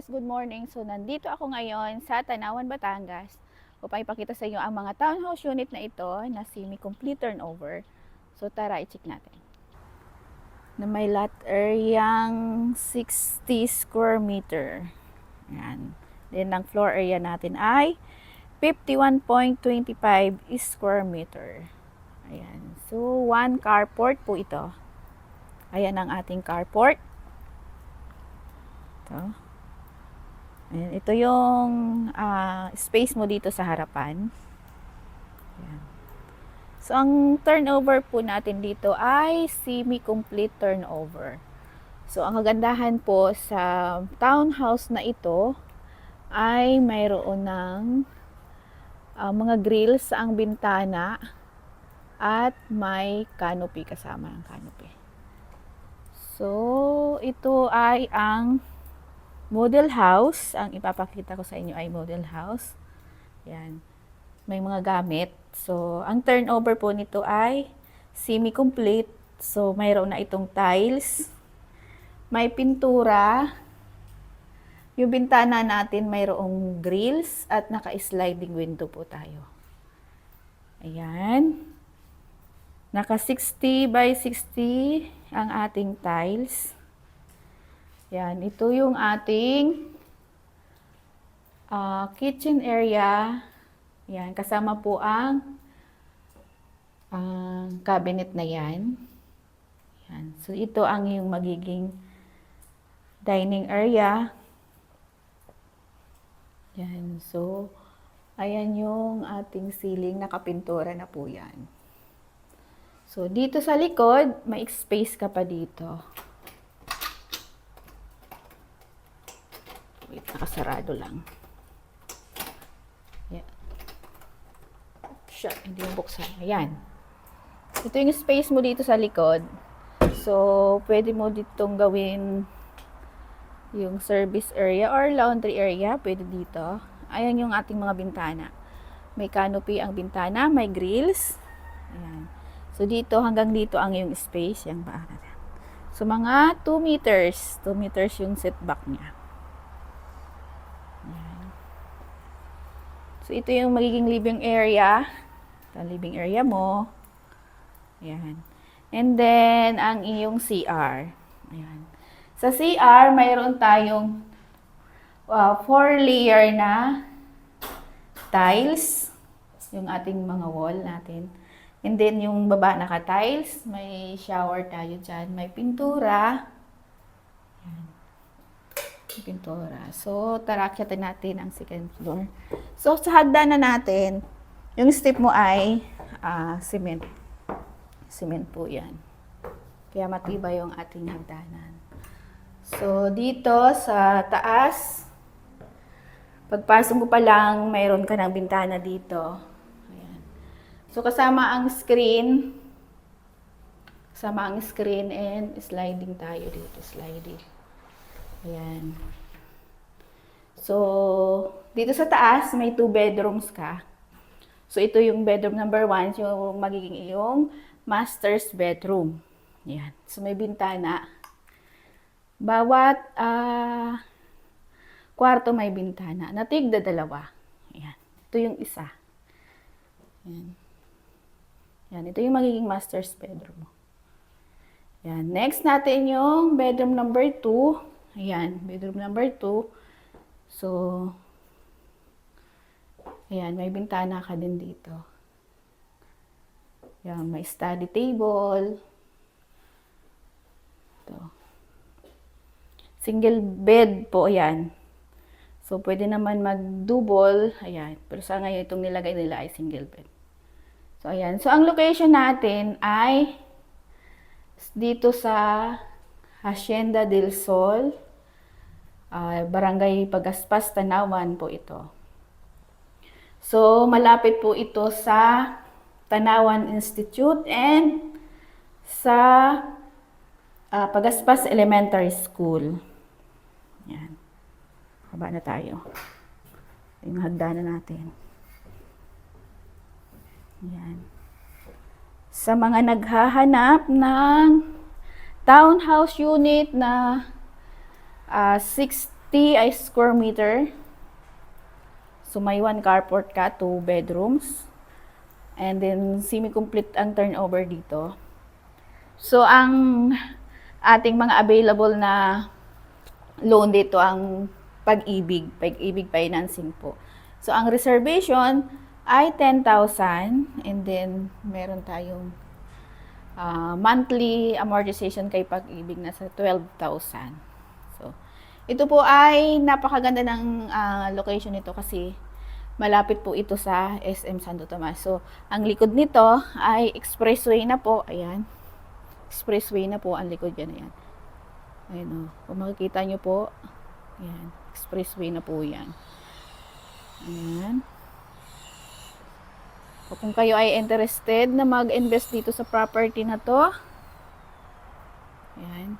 Good morning. So, nandito ako ngayon sa Tanawan, Batangas upang ipakita sa inyo ang mga townhouse unit na ito na semi-complete turnover. So, tara, i-check natin. Na may lot area 60 square meter. Ayan. Then, ang floor area natin ay 51.25 square meter. Ayan. So, one carport po ito. Ayan ang ating carport. Ito. Ayan, ito yung space mo dito sa harapan. Ayan. So, ang turnover po natin dito ay semi-complete turnover. So, ang kagandahan po sa townhouse na ito ay mayroon ng mga grills sa ang bintana at may canopy kasama ang canopy. So, ito ay ang model house. Ang ipapakita ko sa inyo ay model house. Yan. May mga gamit. So, ang turnover po nito ay semi-complete. So, mayroon na itong tiles. May pintura. Yung bintana natin mayroong grills at naka-sliding window po tayo. Ayan. Naka 60 by 60 ang ating tiles. Yan, ito yung ating kitchen area. Yan, kasama po ang cabinet na yan. Yan. So, ito ang yung magiging dining area. Yan. So, ayan yung ating ceiling. Nakapintura na po yan. So, dito sa likod, may space ka pa dito. Wait, nakasarado lang. Yeah. Shut, hindi mo buksan. Ayan. Ito yung space mo dito sa likod. So, pwede mo ditong gawin yung service area or laundry area. Pwede dito. Ayan yung ating mga bintana. May canopy ang bintana, may grills. Ayan. So, dito hanggang dito ang yung space. Yung so, mga 2 meters. 2 meters yung setback niya. So, ito yung magiging living area. Ito ang living area mo. Ayan. And then, ang iyong CR. Ayan. Sa CR, mayroon tayong 4 layer na tiles. Yung ating mga wall natin. And then, yung baba naka-tiles. May shower tayo dyan. May pintura. Ayan. Pintura. So, tara, akyatin natin ang second floor. So, sa hagdanan natin, yung step mo ay cement. Cement po yan. Kaya matibay yung ating hagdanan. So, dito sa taas, pagpasok mo pa lang, mayroon ka ng bintana dito. Ayan. So, kasama ang screen. Kasama ang screen and sliding tayo dito. Sliding. Ayan. So, dito sa taas, may 2 bedrooms ka. So, ito yung bedroom number 1, yung magiging iyong master's bedroom. Ayan. So, may bintana. Bawat kwarto may bintana. Natigda 2. Ayan. Ito yung isa. Ayan. Ayan. Ito yung magiging master's bedroom. Ayan. Next natin yung bedroom number 2. Ayan, bedroom number 2. So, ayan, may bintana ka din dito. Ayan, may study table. Ito. Single bed po, ayan. So, pwede naman mag-double. Ayan, pero sa ngayon itong nilagay nila ay single bed. So, ayan. So, ang location natin ay dito sa Hacienda del Sol, Barangay Pagaspas, Tanawan po ito. So, malapit po ito sa Tanawan Institute and sa Pagaspas Elementary School. Yan. Baba na tayo. Yung hagdanan natin. Yan. Sa mga naghahanap ng townhouse unit na 60 ay square meter. So, may 1 carport ka, 2 bedrooms. And then, semi-complete ang turnover dito. So, ang ating mga available na loan dito ang Pag-ibig financing po. So, ang reservation ay 10,000 and then meron tayong monthly amortization kay Pag-ibig na sa 12,000. So, ito po ay napakaganda ng location nito kasi malapit po ito sa SM Santo Tomas. So, ang likod nito ay expressway na po. Ayan. Expressway na po ang likod yan. Ayan. Ayan o. Kung makikita nyo po, ayan. Expressway na po yan. Ayan. O kung kayo ay interested na mag-invest dito sa property na to, ayan.